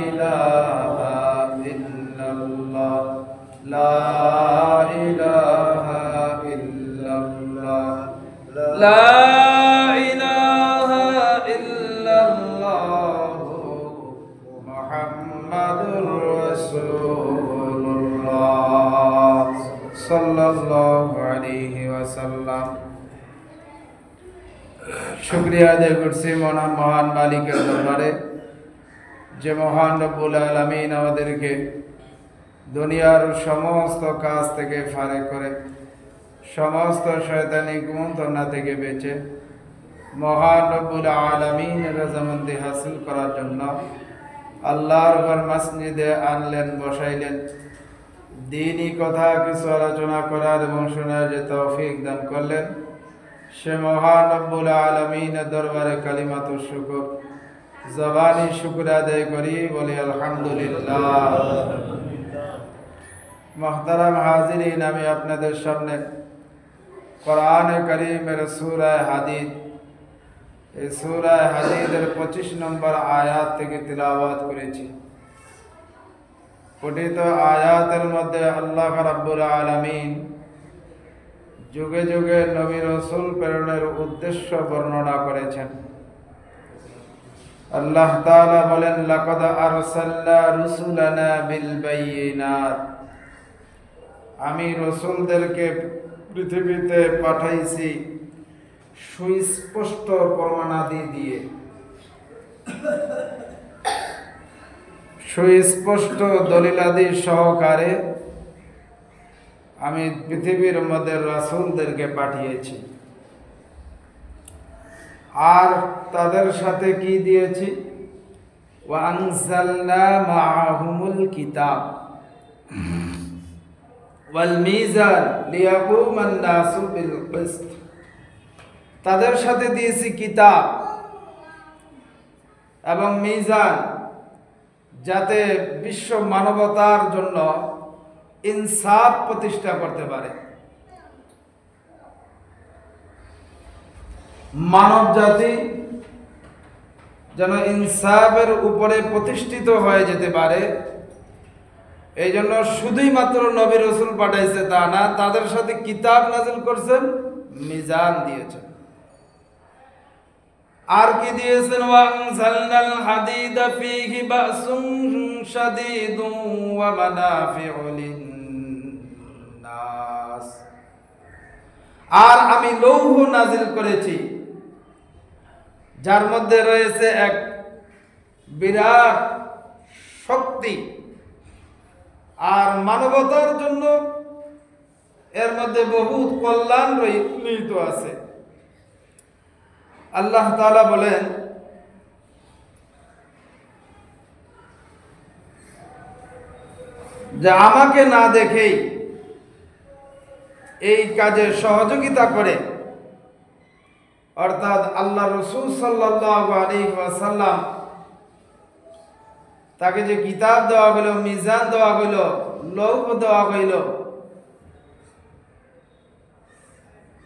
ইলাহা ইল্লাল্লাহ লা ইলাহা ইল্লাল্লাহ লা ইলাহা ইল্লাল্লাহ মুহাম্মাদুর রাসূলুল্লাহ সাল্লাল্লাহু আলাইহি ওয়াসাল্লাম। শুকরিয়া আদায় করছি মহান মালিকের দরবারে, যে মহান রব্বুল আলামিন আমাদেরকে দুনিয়ার সমস্ত কাজ থেকে ফারেক করে সমস্ত শয়তানি কুমন্ত্রণা থেকে বেঁচে মহান রব্বুল আলামিনের রাজামন্দি হাসিল করার জন্য আল্লাহর ঘর মসজিদে আনলেন, বসাইলেন। দ্বীনি কথা কিছু আলোচনা করার এবং শোনার যে তৌফিক দান করলেন, সে মহান রব্বুল আলামিনের দরবারে কালিমাতুশ শুকর, জবানি শুকর আদায় করি, বলি আলহামদুলিল্লাহ। মুহতারাম হাজিরিন, আমি আপনাদের সামনে কোরআনে কারীমের সূরা হাদীদ, এই সূরা হাদীদের 25 নম্বর আয়াত থেকে তিলাওয়াত করেছি। পঠিত আয়াতের মধ্যে আল্লাহ রাব্বুল আলামিন যুগে যুগে নবী রাসূল প্রেরণের উদ্দেশ্য বর্ণনা করেছেন। আল্লাহ তাআলা বলেন, লাকাদ আরসালনা রুসুলানা বিল বায়িনাত, আমি রাসূলদেরকে পৃথিবীতে পাঠাইছি সুস্পষ্ট প্রমাণাদি দিয়ে, সুস্পষ্ট দলিলাদি সহকারে আমি পৃথিবীর মধ্যে রাসূলদেরকে পাঠিয়েছি। আর তাদের সাথে কি দিয়েছি? ওয়া আনজালনা মাআহুমুল কিতাব ওয়াল মিজান লিয়াকুমান নাসু বিল কিসত, তাদের সাথে দিয়েছি কিতাব এবং মিজান, যাতে বিশ্ব মানবতার জন্য ইনসাফ প্রতিষ্ঠা করতে পারে, মানব জাতি যেন ইনসাফের উপরে প্রতিষ্ঠিত হয়ে যেতে পারে। এই জন্য শুধুই মাত্র নবী রাসূল পাঠাইছে তা না, তাদের সাথে কিতাব নাযিল করছেন, মিজান দিয়েছেন। আর কি দিয়েছেন? ওয়া আনজালনাল হাদিদা ফীহি বাসুন শাদীদুন ওয়া মানাফিউ লিন-নাস, আর আমি লৌহ নাযিল করেছি যার মধ্যে রয়েছে এক বিরাট শক্তি, আর মানবতার জন্য এর মধ্যে বহুত কল্যাণ নিহিত আছে। আল্লাহ তাআলা বলেন, যে আমাকে না দেখেই এই কাজে সহযোগিতা করে, অর্থাৎ আল্লাহ রাসূল সাল্লাল্লাহু আলাইহি ওয়াসাল্লাম, তাকে যে কিতাব দেওয়া হলো, মিজান দেওয়া হলো, লৌহ দেওয়া হইল,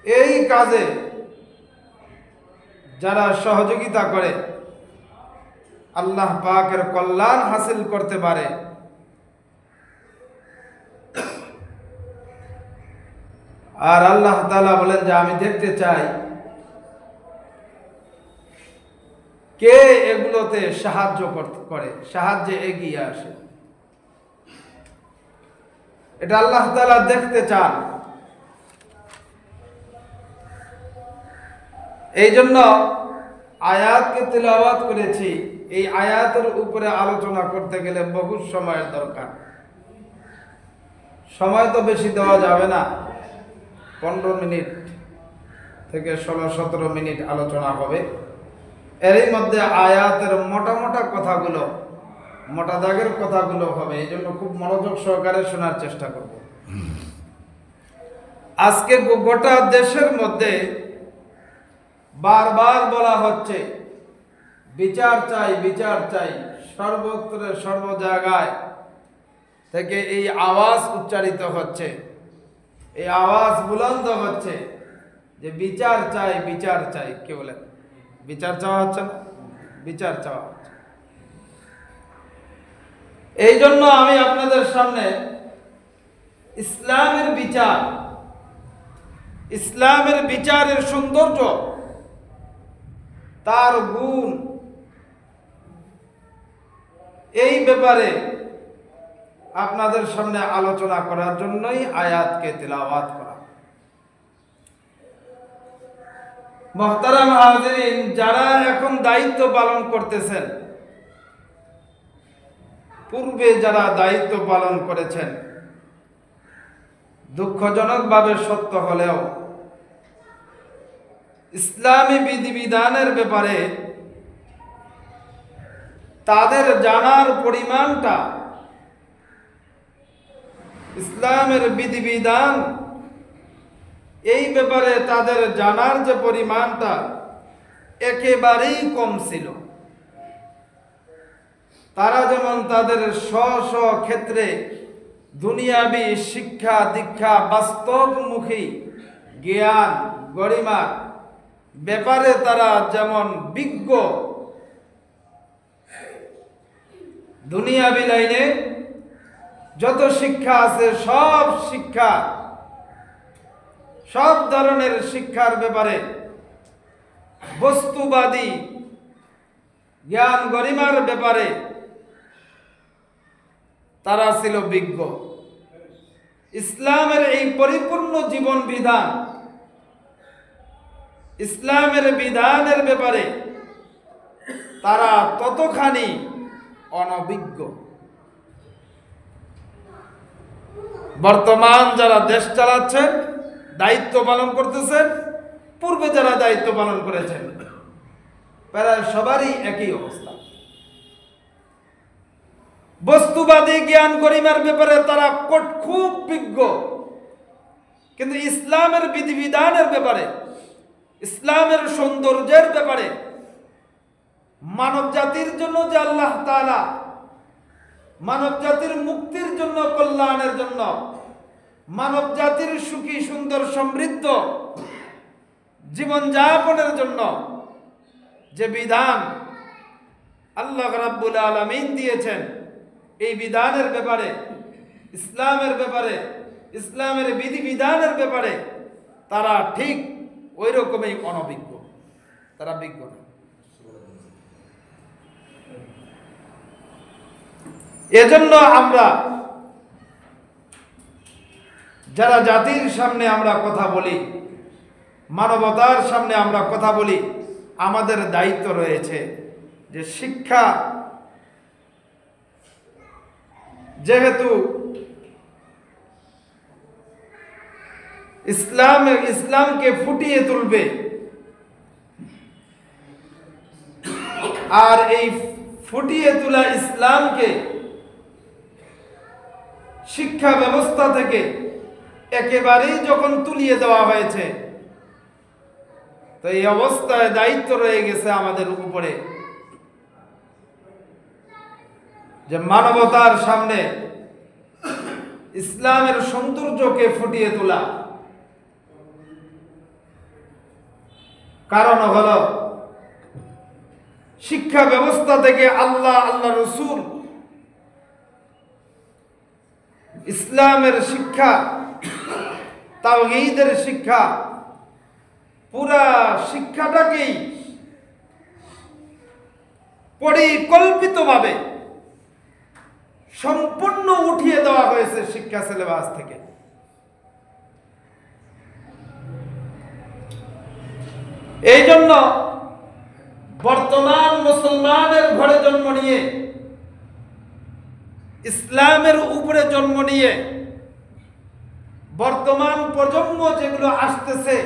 এই কাজে যারা সহযোগিতা করে আল্লাহ পাকের কল্যাণ হাসিল করতে পারে। আর আল্লাহ তাআলা বলেন যে আমি দেখতে চাই কে এগুলোতে সাহায্য করে, সাহায্যে এগিয়ে আসে। এটা আল্লাহ তাআলা দেখতে চান। এই জন্য আয়াতকে তিলাওয়াত করেছি। এই আয়াতের উপরে আলোচনা করতে গেলে বহু সময়ের দরকার, সময় তো বেশি দেওয়া যাবে না, 15 মিনিট থেকে 16-17 মিনিট আলোচনা হবে। এরই মধ্যে আয়াতের মোটা মোটা কথাগুলো, মোটা দাগের কথাগুলো হবে, এই জন্য খুব মনোযোগ সহকারে শোনার চেষ্টা করব। আজকে গোটা দেশের মধ্যে বারবার বলা হচ্ছে বিচার চাই, বিচার চাই, সর্বত্র সর্ব জায়গায় থেকে এই আওয়াজ উচ্চারিত হচ্ছে, এই আওয়াজ বুলন্দ হচ্ছে যে বিচার চাই, বিচার চাই। কে বলেন বিচার চাওয়া হচ্ছে না? বিচার চাওয়া হচ্ছে। এই জন্য আমি আপনাদের সামনে ইসলামের বিচারের সৌন্দর্য, তার গুণ, এই ব্যাপারে আপনাদের সামনে আলোচনা করার জন্যই আয়াতকে তিলাওয়াত করা। মুহতারাম হাজিরিন, যারা এখন দায়িত্ব পালন করতেছেন, পূর্বে যারা দায়িত্ব পালন করেছেন, দুঃখজনকভাবে সত্য হলেও ইসলামী বিধিবিধানের ব্যাপারে তাদের জানার পরিমাণটা, ইসলামের বিধিবিধান এই ব্যাপারে তাদের জানার যে পরিমাণটা একেবারেই কম ছিল। তারা যেমন তাদের স্ব স্ব ক্ষেত্রে দুনিয়াবি শিক্ষা দীক্ষা, বাস্তবমুখী জ্ঞান গরিমার ব্যাপারে তারা যেমন বিজ্ঞ, দুনিয়াবি লাইনে যত শিক্ষা আছে সব ধরনের শিক্ষার ব্যাপারে, বস্তুবাদী জ্ঞান গরিমার ব্যাপারে তারা ছিল বিজ্ঞ। ইসলামের এই পরিপূর্ণ জীবন বিধান, ইসলামের বিধানের ব্যাপারে তারা ততখানি অনভিজ্ঞ। বর্তমান যারা দেশ চালাচ্ছেন, দায়িত্ব পালন করতেছেন, পূর্বে যারা দায়িত্ব পালন করেছেন, প্রায় সবারই একই অবস্থা। বস্তুবাদী জ্ঞান গরিমার ব্যাপারে তারা খুব বিজ্ঞ, কিন্তু ইসলামের বিধিবিধানের ব্যাপারে, ইসলামের সৌন্দর্যের ব্যাপারে, মানব জাতির জন্য যে আল্লাহ তাআলা মানব জাতির মুক্তির জন্য, কল্যাণের জন্য, মানব জাতির সুখী সুন্দর সমৃদ্ধ জীবন যাপনের জন্য যে বিধান আল্লাহ রাব্বুল আলামিন দিয়েছেন, এই বিধানের ব্যাপারে, ইসলামের ব্যাপারে, ইসলামের বিধিবিধানের ব্যাপারে তারা ঠিক ওই রকমই অনভিজ্ঞ, তারা বিজ্ঞ না। এজন্য আমরা যারা জাতির সামনে আমরা কথা বলি, মানবতার সামনে আমরা কথা বলি, আমাদের দায়িত্ব রয়েছে যে শিক্ষা, যেহেতু ইসলামকে ফুটিয়ে তুলবে, আর এই ফুটিয়ে তোলা ইসলামকে শিক্ষা ব্যবস্থা থেকে একেবারেই যখন তুলিয়ে দেওয়া হয়েছে, তো এই অবস্থায় দায়িত্ব রয়ে গেছে আমাদের উপরে যে মানবতার সামনে ইসলামের সৌন্দর্যকে ফুটিয়ে তোলা। কারণ হলো শিক্ষা ব্যবস্থা থেকে আল্লাহ রসুল, ইসলামের শিক্ষা, তাওহীদের শিক্ষা, পুরা শিক্ষাটাকেই পরিকল্পিতভাবে সম্পূর্ণ উঠিয়ে দেওয়া হয়েছে শিক্ষা সিলেবাস থেকে। এই জন্য বর্তমান মুসলমানের ঘরে জন্ম নিয়ে, ইসলামের উপরে জন্ম নিয়ে বর্তমান প্রজন্ম যেগুলো আসতেছে,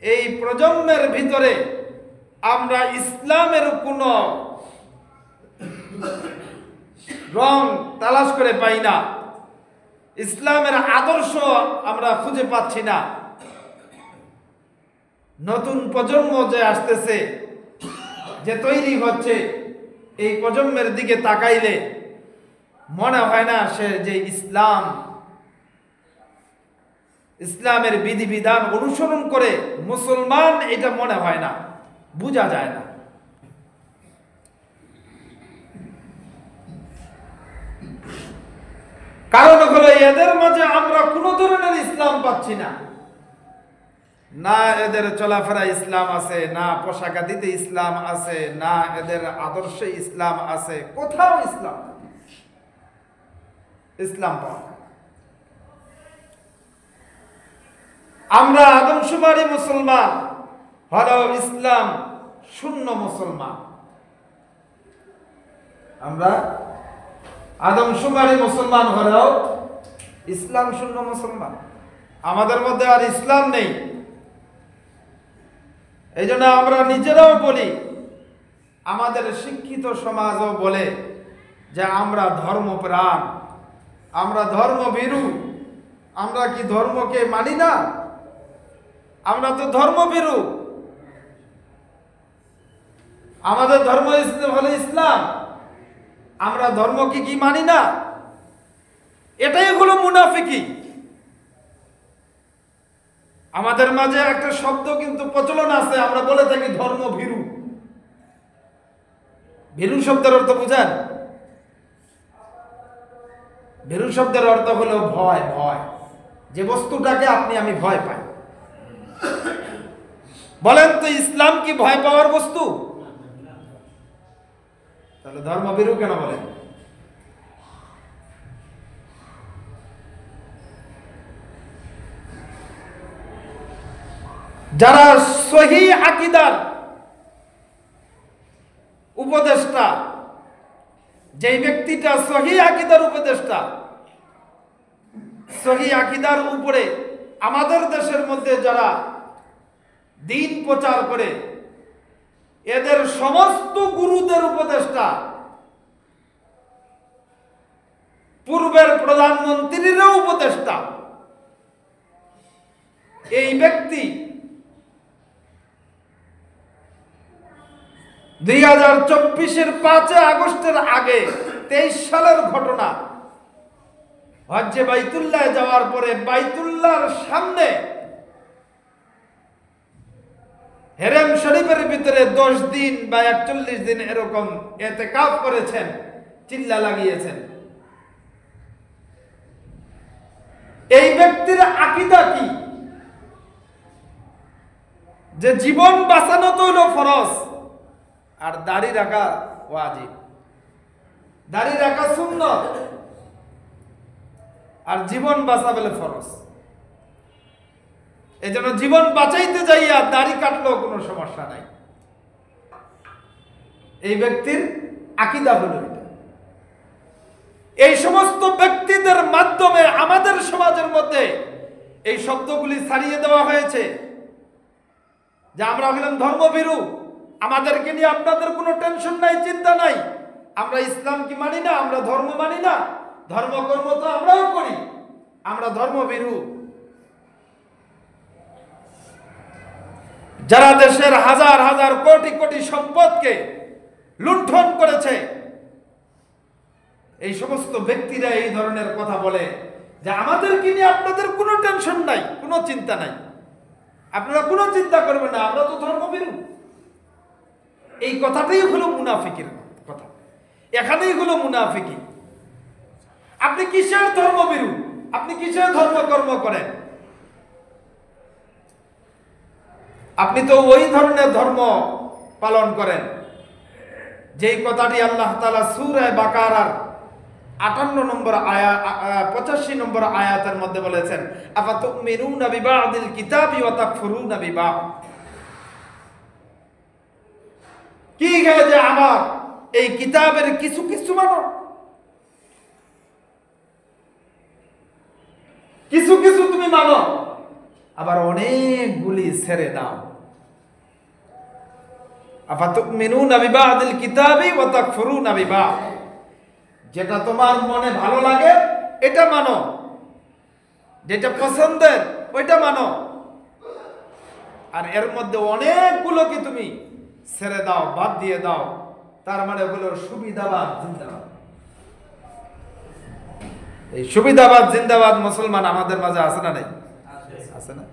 এই প্রজন্মের ভিতরে আমরা ইসলামের কোনো রং তালাশ করে পাই না, ইসলামের আদর্শ আমরা খুঁজে পাচ্ছি না। নতুন প্রজন্ম যে আসতেছে, যে তৈরি হচ্ছে, এই প্রজন্মের দিকে তাকাইলে মনে হয় না সে যে ইসলামের বিধিবিধান অনুসরণ করে মুসলমান, এটা মনে হয় না, বোঝা যায় না। এদের মাঝে আমরা কোনো ধরনের ইসলাম পাচ্ছি না। না এদের চলাফেরা ইসলাম আছে, না পোশাক আদিতে ইসলাম আছে, না এদের আদর্শে ইসলাম আছে, কোথাও ইসলাম ইসলাম পাওয়া। আমরা আদমশুমারি মুসলমান হলেও ইসলাম শূন্য মুসলমান। আমরা আদমশুমারি মুসলমান হলেও ইসলাম শূন্য মুসলমান। আমাদের মধ্যে আর ইসলাম নেই। এই জন্য আমরা নিজেরাও বলি, আমাদের শিক্ষিত সমাজও বলে যে আমরা ধর্মপ্রাণ, আমরা ধর্মভীরু। আমরা কি ধর্মকে মানি না? আমরা তো ধর্মভীরু। আমাদের ধর্ম হলো ইসলাম, আমরা ধর্মকে কি মানি না? এটাই হলো মুনাফিকি। আমাদের মাঝে একটা শব্দ কিন্তু প্রচলন আছে, আমরা বলে থাকি ধর্মভীরু। ভীরু শব্দের অর্থ বুঝেন? ভীরু শব্দের অর্থ হলো ভয়। ভয়, যে বস্তুটাকে আপনি আমি ভয় পাই। বলেন তো ইসলাম কি ভয় পাওয়ার বস্তু? তাহলে ধর্মভীরু কেন বলেন? যারা সহি আকীদার উপদেষ্টা, যেই ব্যক্তিটা সহি আকীদার উপদেষ্টা, সহি আকীদার উপরে আমাদের দেশের মধ্যে যারা দ্বীন প্রচার করে, এদের সমস্ত গুরুদের উপদেষ্টা, পূর্বের প্রধানমন্ত্রীরও উপদেষ্টা, এই ব্যক্তি 2024-এর 5 আগস্টের আগে 23 সালের ঘটনা, হজ্জে বাইতুল্লাহ যাওয়ার পরে বাইতুল্লাহর সামনে হেরেম শরীফের ভিতরে 10 দিন বা 41 দিন এরকম ইতিকাফ করেছেন, চিল্লা লাগিয়েছেন। এই ব্যক্তির আকীদা কি? যে জীবন বাঁচানো তো হলো ফরজ, আর দাড়ি রাখা ওয়াজিব। দাড়ি রাখা সুন্নাত, আর জীবন বাঁচাবে ফরজ। এই জন্য জীবন বাঁচাইতে যাইয়া দাড়ি কাটলেও কোনো সমস্যা নাই। এই ব্যক্তির আকীদা হলো এটা। এই সমস্ত ব্যক্তিদের মাধ্যমে আমাদের সমাজের মধ্যে এই শব্দগুলি ছাড়িয়ে দেওয়া হয়েছে যে আমরা হলাম ধর্মভীরু, আমাদেরকে নিয়ে আপনাদের কোনো টেনশন নাই, চিন্তা নাই। আমরা ইসলাম কি মানি না, আমরা ধর্ম মানি না, ধর্মকর্ম তো আমরাও করি, আমরা ধর্মভীরু। যারা দেশের হাজার হাজার কোটি কোটি সম্পদকে লুণ্ঠন করেছে, এই সমস্ত ব্যক্তিরা এই ধরনের কথা বলে যে আমাদেরকে নিয়ে আপনাদের কোনো টেনশন নাই, কোনো চিন্তা নাই, আপনারা কোনো চিন্তা করবেন না, আমরা তো ধর্মভীরু। এই কথাটাই হলো মুনাফিকের কথা, এখানেই হলো মুনাফিকি। আপনি কিসের ধর্মভীরু? আপনি কিসের ধর্মকর্ম করেন? আপনি তো ওই ধরনের ধর্ম পালন করেন যেই কথাটি আল্লাহ তাআলা সূরা বাকারার 58 নম্বর আয়াত 85 নম্বর আয়াতের মধ্যে বলেছেন, আফাতুমিনুনা বিবাদিল কিতাবি ওয়া তাকফুরুনা বিবাদ। কি গায় যে আমার এই কিতাবের কিছু কিছু মানো, কিছু কিছু তুমি মানো, আবার অনেকগুলি ছেড়ে দাও। আফাতুমিনুনা বিবাদিল কিতাবি ওয়া তাকফুরুনা বিবাদ। যেটা তোমার মনে ভালো লাগে এটা মানো, যেটা পছন্দের ওইটা মানো, আর এর মধ্যে অনেকগুলোকে তুমি ছেড়ে দাও, বাদ দিয়ে দাও। তার মানে হলো সুবিধাবাদ জিন্দাবাদ। এই সুবিধাবাদ জিন্দাবাদ মুসলমান আমাদের মাঝে আছে না নাই? আছে না?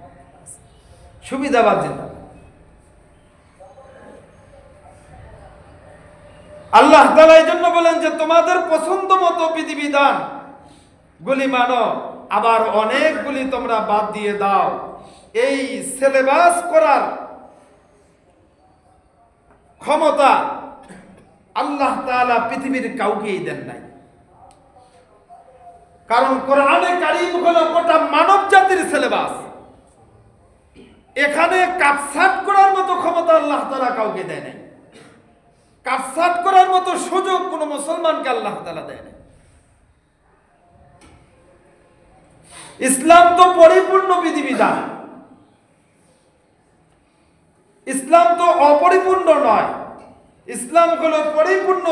সুবিধাবাদ জিন্দাবাদ। আল্লাহ তাআলা এই জন্য বলেন যে তোমাদের পছন্দ মতো বিধিবিধান গুলি মানো, আবার অনেকগুলি তোমরা বাদ দিয়ে দাও। এই সিলেবাস করার ক্ষমতা আল্লাহ তাআলা পৃথিবীর কাউকেই দেন নাই। কারণ কোরআনে কারীম হলো গোটা মানব জাতির সিলেবাস। এখানে কাটছাঁট করার মতো ক্ষমতা আল্লাহ তাআলা কাউকে দেয় নাই। কাটছাঁট করার মতো সুযোগ কোন মুসলমানকে আল্লাহ তাআলা দেয় নাই। ইসলাম তো পরিপূর্ণ বিধিবিধান, ইসলাম তো অপরিপূর্ণ নয়। ইসলাম হলো পরিপূর্ণ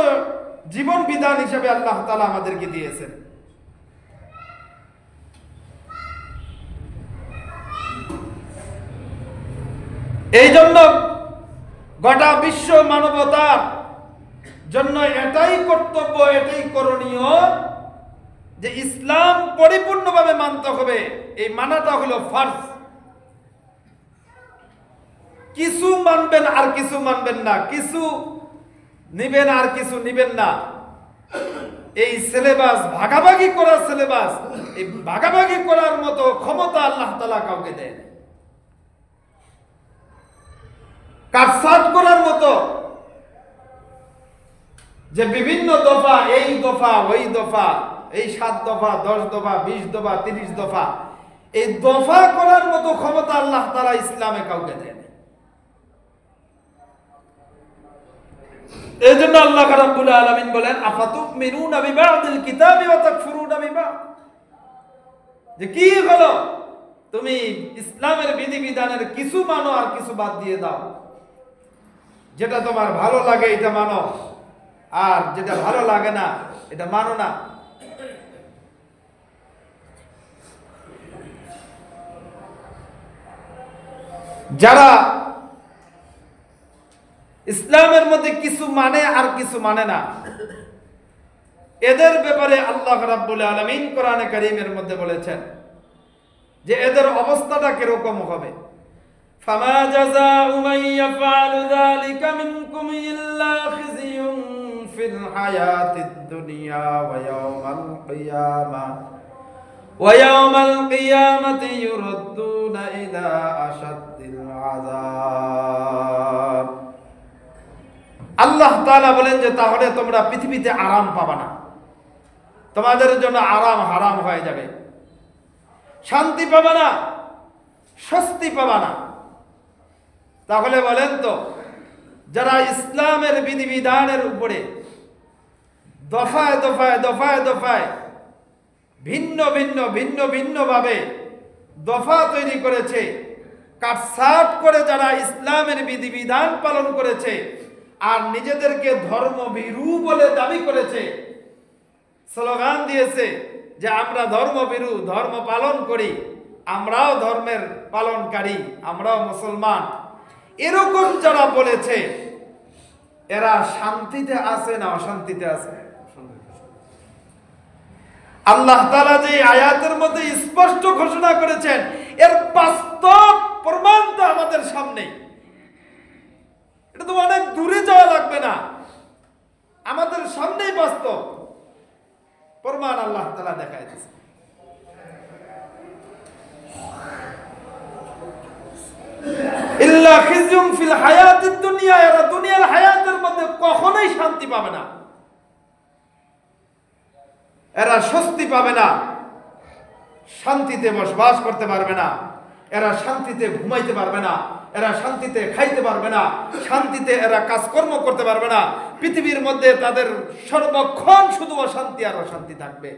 জীবন বিধান হিসেবে আল্লাহ তাআলা আমাদেরকে দিয়েছেন। এই জন্য গোটা বিশ্ব মানবতার জন্য এটাই কর্তব্য, এটাই করণীয় যে ইসলাম পরিপূর্ণভাবে মানতে হবে। এই মানাটা হলো ফরজ। কিছু মানবেন আর কিছু মানবেন না, কিছু নিবেন আর কিছু নিবেন না। এই সিলেবাস ভাগাভাগি করার সিলেবাস, এই ভাগাভাগি করার মতো ক্ষমতা আল্লাহ তাআলা কাউকে দেন। কাটছাঁট করার মতো যে বিভিন্ন দফা, এই দফা ওই দফা, এই 7 দফা 10 দফা 20 দফা 30 দফা, এই দফা করার মতো ক্ষমতা আল্লাহ তাআলা ইসলামে কাউকে দেন। এই জন্য আল্লাহ রাব্বুল আলামিন বলেন আফাতুমিনুনা বিবাদিল কিতাবি ওয়া তাকফুরুনা বিবাদ। যে কি হলো, তুমি ইসলামের বিধিবিধানের কিছু মানো আর কিছু বাদ দিয়ে দাও। যেটা তোমার ভালো লাগে এটা মানো, আর যেটা ভালো লাগে না এটা মানো না। যারা ইসলামের মধ্যে কিছু মানে আর কিছু মানে না, এদের ব্যাপারে আল্লাহ রাব্বুল আলামিন কোরআনে কারীমের মধ্যে বলেছেন যে এদের অবস্থাটা কিরকম হবে। ফামা জাযাউ মান ইয়াফআলু যালিকা মিনকুম ইল্লা খিজিয়ুন ফিল হায়াতিদ দুনিয়া ওয়া ইয়াউমাল কিয়ামাতি ইউরাদ্দুনা ইলা আশাদ্দিল আযাব। আল্লাহ তাআলা বলেন যে তাহলে তোমরা পৃথিবীতে আরাম পাবা না, তোমাদের জন্য আরাম হারাম হয়ে যাবে, শান্তি পাবা না, স্বস্তি পাবা না। তাহলে বলেন তো, যারা ইসলামের বিধিবিধানের উপরে দফায় দফায় দফায় দফায় ভিন্ন ভিন্ন ভিন্ন ভিন্ন ভাবে দফা তৈরি করেছে, কাটছাঁট করে যারা ইসলামের বিধিবিধান পালন করেছে আর নিজেদেরকে ধর্মভীরু বলে দাবি করেছে, স্লোগান দিয়েছে যে আমরা ধর্মভীরু, ধর্ম পালন করি, আমরাও ধর্মের পালনকারী, আমরাও মুসলমান, এরকম যারা বলেছে এরা শান্তিতে আছে না অশান্তিতে আছে? আল্লাহ তাআলা যে আয়াতের মধ্যে স্পষ্ট ঘোষণা করেছেন, এর বাস্তব প্রমাণ তো আমাদের সামনে। এটা তো অনেক দূরে যাওয়া লাগবে না, আমাদের সামনেই বাস্তব প্রমাণ আল্লাহ তাআলা দেখায় দিয়েছে। ইল্লা খিজুম ফিল হায়াতিদ দুনিয়া, এরা দুনিয়ার হায়াতের মধ্যে কখনোই শান্তি পাবে না, এরা স্বস্তি পাবে না, শান্তিতে বসবাস করতে পারবে না, এরা শান্তিতে ঘুমাইতে পারবে না, এরা শান্তিতে খাইতে পারবে না, শান্তিতে এরা কাজকর্ম করতে পারবে না। পৃথিবীর মধ্যে তাদের সর্বক্ষণ শুধু অশান্তি আর অশান্তি থাকবে।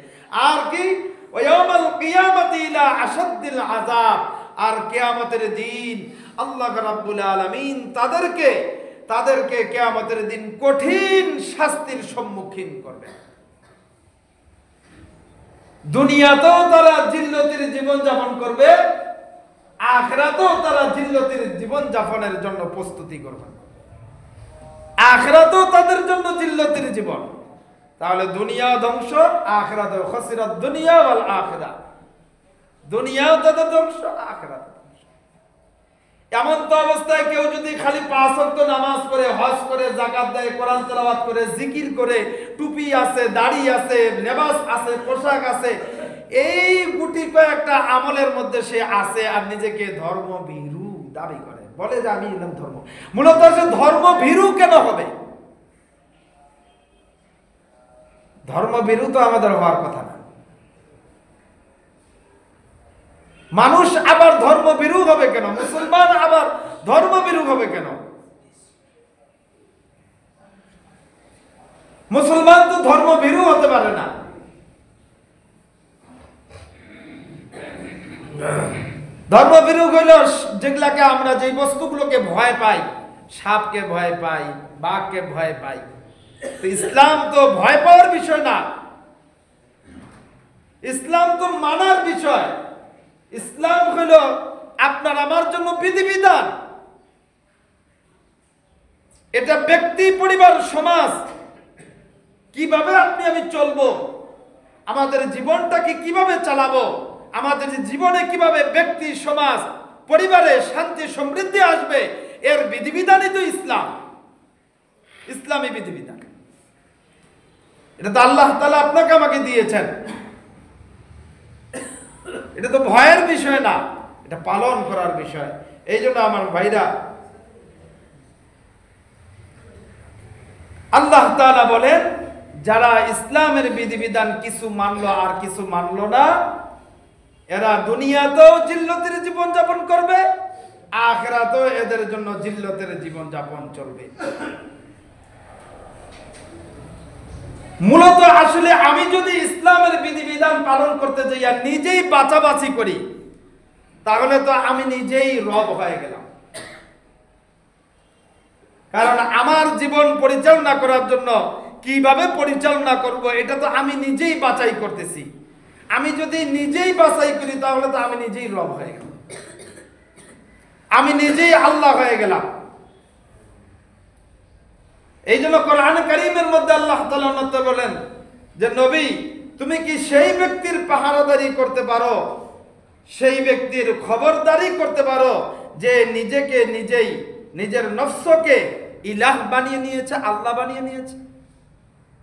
আর কি, ওয়ায়াউমাল কিয়ামাতি ইলা আশাদ্দিল আযাব, আর কিয়ামতের দিন আল্লাহ রাব্বুল আলামিন তাদেরকে কিয়ামতের দিন কঠিন শাস্তির সম্মুখীন করবে। দুনিয়াতেও তারা জিল্লতির জীবন যাপন করবে, আখিরাতেও তারা জিল্লতির জীবন যাপনের জন্য প্রস্তুতি করবে, আখিরাতেও তাদের জন্য জিল্লতির জীবন। তাহলে দুনিয়া ধ্বংস, আখিরাতেও খাসিরাত দুনিয়া ওয়াল আখিরা, দুনিয়াও তাদের ধ্বংস, আখিরাত ধ্বংস। এমন তো অবস্থায় কেউ যদি খালি 5 ওয়াক্ত নামাজ পড়ে, হজ করে, যাকাত দেয়, কোরআন তেলাওয়াত করে, জিকির করে, টুপি আছে, দাড়ি আছে, লেবাস আছে, পোশাক আছে, এই গুটি কয়েকটা আমলের মধ্যে সে আছে আর নিজেকে ধর্মভীরু দাবি করে, বলে যে আমি এলাম ধর্ম। মূলত সে ধর্মভীরু কেন হবে? ধর্মভীরু তো আমাদের হওয়ার কথা না। মানুষ আবার ধর্মভীরু হবে কেন? মুসলমান আবার ধর্মভীরু হবে কেন? মুসলমান তো ধর্মভীরু হতে পারে না। ধর্মভীরু হইল যেগুলাকে আমরা যে বস্তুগুলোকে ভয় পাই, সাপকে ভয় পাই, বাঘকে ভয় পাই। তো ইসলাম তো ভয় পাওয়ার বিষয় না, ইসলাম তো মানার বিষয়। ইসলাম হইল আপনার আমার জন্য বিধিবিধান। এটা ব্যক্তি, পরিবার, সমাজ, কিভাবে আপনি আমি চলবো, আমাদের জীবনটাকে কিভাবে চালাবো, আমাদের জীবনে কিভাবে ব্যক্তি, সমাজ, পরিবারে শান্তি সমৃদ্ধি আসবে, এর বিধিবিধানই তো ইসলাম, ইসলামী বিধিবিধান। এটা তো আল্লাহ তাআলা আপনাকে আমাকে দিয়েছেন। এটা তো ভয়ের বিষয় না, এটা পালন করার বিষয়। এই জন্য আমার ভাইরা, আল্লাহ তাআলা বলেন যারা ইসলামের বিধিবিধান কিছু মানলো আর কিছু মানলো না, এরা দুনিয়াতেও জিল্লতের জীবন যাপন করবে, আখিরাতেও এদের জন্য জিল্লতের জীবন যাপন চলবে। মূলত আসলে আমি যদি ইসলামের বিধিবিধান পালন করতে যাই আর নিজেই বাছাবাছি করি, তাহলে তো আমি নিজেই রব হয়ে গেলাম। কারণ আমার জীবন পরিচালনা করার জন্য কিভাবে পরিচালনা করব, এটা তো আমি নিজেই বাছাই করতেছি। আমি যদি নিজেই বাছাই করি, তাহলে তো আমি নিজেই রব হয়ে গেলাম, আমি নিজেই আল্লাহ হয়ে গেলাম। এই জন্য কোরআন কারীমের মধ্যে আল্লাহ তাআলা বলেন যে নবী, তুমি কি সেই ব্যক্তির পাহারাদারি করতে পারো, সেই ব্যক্তির খবরদারি করতে পারো যে নিজেকে নিজেই, নিজের নফসকে ইলাহ বানিয়ে নিয়েছে, আল্লাহ বানিয়ে নিয়েছে।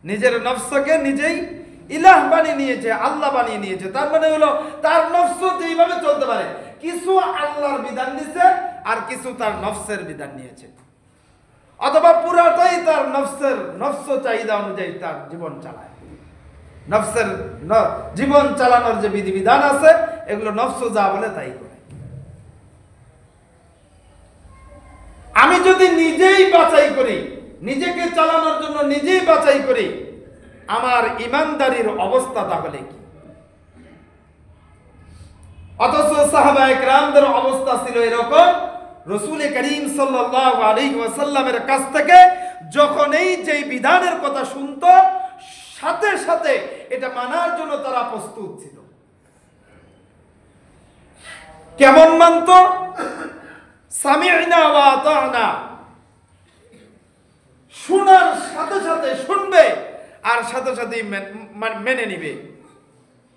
নিজের নফসকে নিজেই ইলাহ বানিয়ে নিয়েছে, আল্লাহ বানিয়ে নিয়েছে। তার মানে হলো তার নফস এইভাবে চলতে পারে, কিছু আল্লাহর বিধান নিয়েছে আর কিছু তার নফসের বিধান নিয়েছে, অথবা পুরাটাই তার নফস চাহিদা অনুযায়ী তার জীবন চালায়। নফসের জীবন চালানোর যে বিধিবিধান আছে, এগুলো নফস যা বলে তাই করে। আমি যদি নিজেই বাছাই করি, নিজেকে চালানোর জন্য নিজেই বাছাই করি, আমার ইমানদারির অবস্থা তাহলে কি? অথচ সাহাবায়ে কেরামদের অবস্থা ছিল এরকম, রাসূল করিম সাল্লাল্লাহু আলাইহি ওয়াসাল্লামের কাছ থেকে যখন এই যে বিধানের কথা শুনতো, সাথে সাথে এটা মানার জন্য তারা প্রস্তুত ছিল। কেমন মানতো? সামি'না ওয়া আতা'না, শোনার সাথে সাথে শুনবে আর সাথে সাথে মেনে নিবে।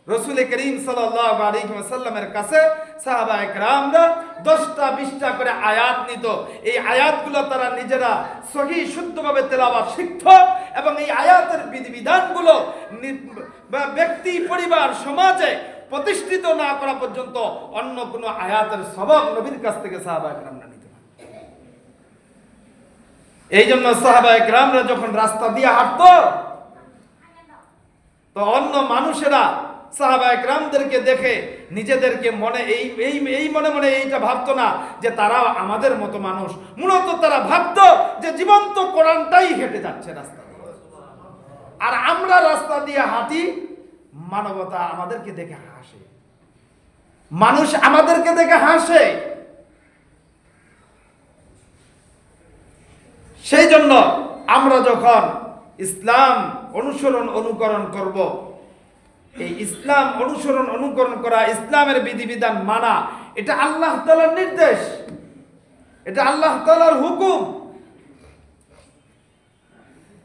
রাসূল করিম সাল্লাল্লাহু আলাইহি ওয়াসাল্লামের কাছে সাহাবায়ে কেরামরা 10টা 20টা করে আয়াত নিত। এই আয়াতগুলো তারা নিজেরা সহিহ শুদ্ধভাবে তেলাওয়াত শিখত এবং এই আয়াতের বিধিবিধানগুলো ব্যক্তি, পরিবার, সমাজে প্রতিষ্ঠিত না করা পর্যন্ত অন্য কোনো আয়াতের সবক নবীর কাছ থেকে সাহাবায়ে কেরামরা নিত না। এই জন্য সাহাবায়ে কেরামরা যখন রাস্তা দিয়ে হাঁটতো, তো অন্য মানুষেরা সাহাবায়ে কেরামদেরকে দেখে নিজেদেরকে মনে এই মনে মনে এইটা ভাবতো না যে তারা আমাদের মতো মানুষ। মূলত তারা ভাবতো যে জীবন্ত কোরআনটাই হেঁটে যাচ্ছে রাস্তা দিয়ে, আর আমরা রাস্তা দিয়ে হাঁটি, মানবতা আমাদেরকে দেখে হাসে, মানুষ আমাদেরকে দেখে হাসে। সেই জন্য আমরা যখন ইসলাম অনুকরণ করব, এই ইসলাম অনুকরণ করা, ইসলামের বিধিবিধান মানা, এটা আল্লাহ তাআলার নির্দেশ, এটা আল্লাহ তাআলার হুকুম।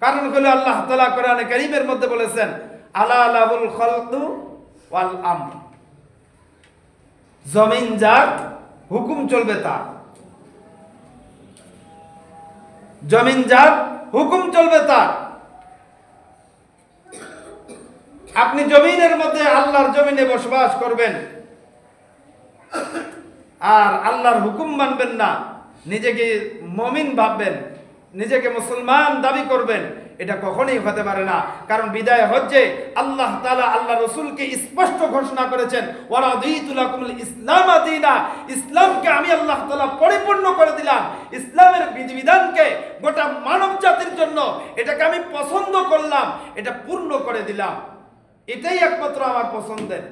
কারণ হলো আল্লাহ তাআলা কোরআনে কারীমের মধ্যে বলেছেন, আলা লাহুল খালকু ওয়াল আমর, জমিন যার, হুকুম চলবে তার। জমিন যার, হুকুম চলবে তার। আপনি জমিনের মধ্যে আল্লাহর জমিনে বসবাস করবেন আর আল্লাহর হুকুম মানবেন না, নিজেকে মুমিন ভাববেন, নিজেকে মুসলমান দাবি করবেন, এটা কখনোই হতে পারে না। কারণ বিদায় হজ্জে আল্লাহ তাআলা আল্লাহ রাসূলকে স্পষ্ট ঘোষণা করেছেন, ওয়া রাদিতু লাকুমুল ইসলাম দীনা, ইসলামকে আমি আল্লাহ তাআলা পরিপূর্ণ করে দিলাম। ইসলামের বিধিবিধানকে গোটা মানব জাতির জন্য এটাকে আমি পছন্দ করলাম, এটা পূর্ণ করে দিলাম। এটাই একমাত্র আমার পছন্দের।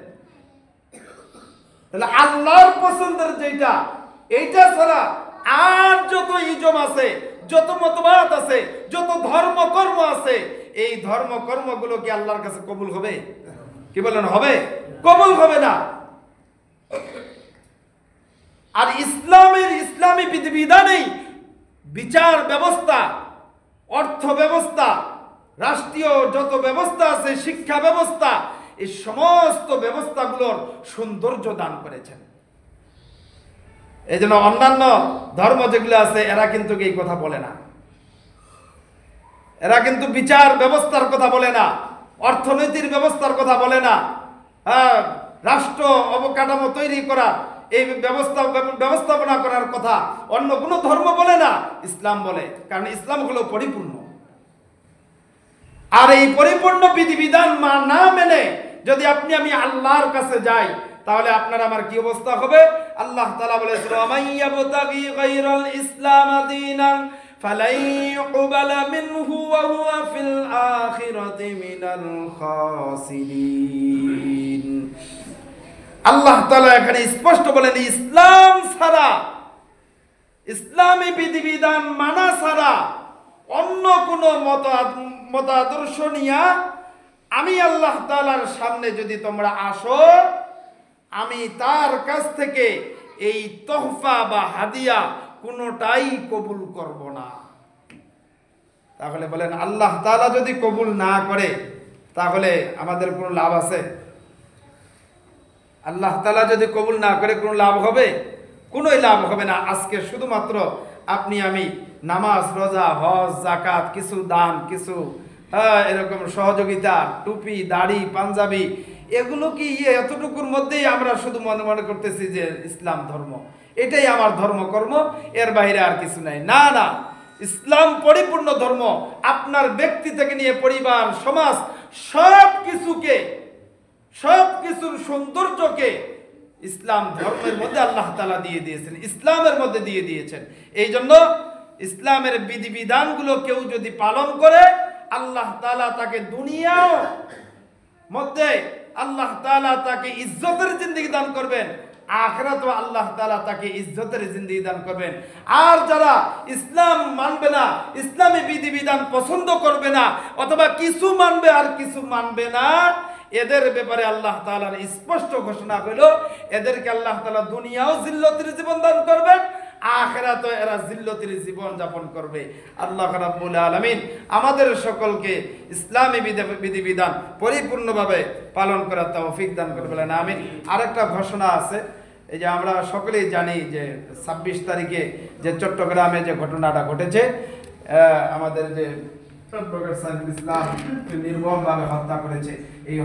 তাহলে আল্লাহর পছন্দের যেটা, এইটা ছাড়া আর যত ইজম আছে, যত মতবাদ আছে, যত ধর্ম কর্ম আছে, এই ধর্ম কর্মগুলো কি আল্লাহর কাছে কবুল হবে? কি বলেন, হবে? কবুল হবে না। আর ইসলামী বিধিবিধানেই বিচার ব্যবস্থা, অর্থ ব্যবস্থা, রাষ্ট্রীয় যত ব্যবস্থা আছে, শিক্ষা ব্যবস্থা, এই সমস্ত ব্যবস্থাগুলোর সৌন্দর্য দান করেছেন। এই জন্য অন্যান্য ধর্ম যেগুলো আছে এরা কিন্তু এই কথা বলে না, এরা কিন্তু বিচার ব্যবস্থার কথা বলে না, অর্থনৈতিক ব্যবস্থার কথা বলে না, রাষ্ট্র অবকাঠামো তৈরি করা, এই ব্যবস্থাপনা করার কথা অন্য কোনো ধর্ম বলে না, ইসলাম বলে। কারণ ইসলাম হলো পরিপূর্ণ। আর এই পরিপূর্ণ বিধিবিধান না মেনে যদি আমি আল্লাহর কাছে যাই, তাহলে আপনার আমার কি অবস্থা হবে? আল্লাহ তাআলা বলেছেন, মাইয়াবতাগি গায়রাল ইসলাম দীনান ফালাই ইউকবালা মিনহু ওয়া হুয়া ফিল আখিরাতি মিনাল খাসিরিন। আল্লাহ তাআলা এখানে স্পষ্ট বলেন, ইসলাম ছাড়া, ইসলামী বিধিবিধান মানা ছাড়া অন্য কোন মতাদর্শ নিয়া আমি আল্লাহ তাআলার সামনে যদি তোমরা আসো, আমি তার কাছ থেকে এই তোহফা বা হাদিয়া কোনোটাই কবুল করব না। তাহলে বলেন, আল্লাহ তাআলা যদি কবুল না করে তাহলে আমাদের কোনো লাভ আছে? আল্লাহ তাআলা যদি কবুল না করে কোনো লাভ হবে? কোনোই লাভ হবে না। আজকে শুধুমাত্র আপনি আমি নামাজ, রোজা, হজ, যাকাত, কিছু দান, কিছু এরকম সহযোগিতা, টুপি, দাড়ি, পাঞ্জাবি, এগুলো কি এতটুকুর মধ্যেই আমরা শুধু মনে করতেছি যে ইসলাম ধর্ম, এটাই আমার ধর্মকর্ম, এর বাইরে আর কিছু নাই। না না, ইসলাম পরিপূর্ণ ধর্ম। আপনার ব্যক্তি থেকে নিয়ে পরিবার, সমাজ, সব কিছুর সৌন্দর্যকে ইসলাম ধর্মের মধ্যে আল্লাহ তাআলা দিয়ে দিয়েছেন, ইসলামের মধ্যে দিয়ে দিয়েছেন। এই জন্য ইসলামের বিধিবিধানগুলো কেউ যদি পালন করে, আল্লাহ তাআলা তাকে দুনিয়াও মধ্যে আল্লাহ তাআলা তাকে ইজ্জতের জিন্দেগি দান করবেন, আখিরাতেও আল্লাহ তাআলা তাকে ইজ্জতের জিন্দেগি দান করবেন। আর যারা ইসলাম মানবে না, ইসলামী বিধিবিধান পছন্দ করবে না, অথবা কিছু মানবে আর কিছু মানবে না, এদের ব্যাপারে আল্লাহ তাআলার স্পষ্ট ঘোষণা হলো, এদেরকে আল্লাহ তাআলা দুনিয়াও জিল্লতির জীবন দান করবেন, আখিরাতেও এরা জিল্লতির জীবন যাপন করবে। আল্লাহ রাব্বুল আলামিন আমাদের সকলকে ইসলামী বিধিবিধান পরিপূর্ণভাবে পালন করার তৌফিক দান করবেন, আমিন। আরেকটা ঘোষণা আছে, এই যে আমরা সকলেই জানি যে 26 তারিখে যে চট্টগ্রামে যে ঘটনাটা ঘটেছে, আমাদের যে ডক্টর সাইফুল ইসলাম নির্মমভাবে হত্যা করেছে, এই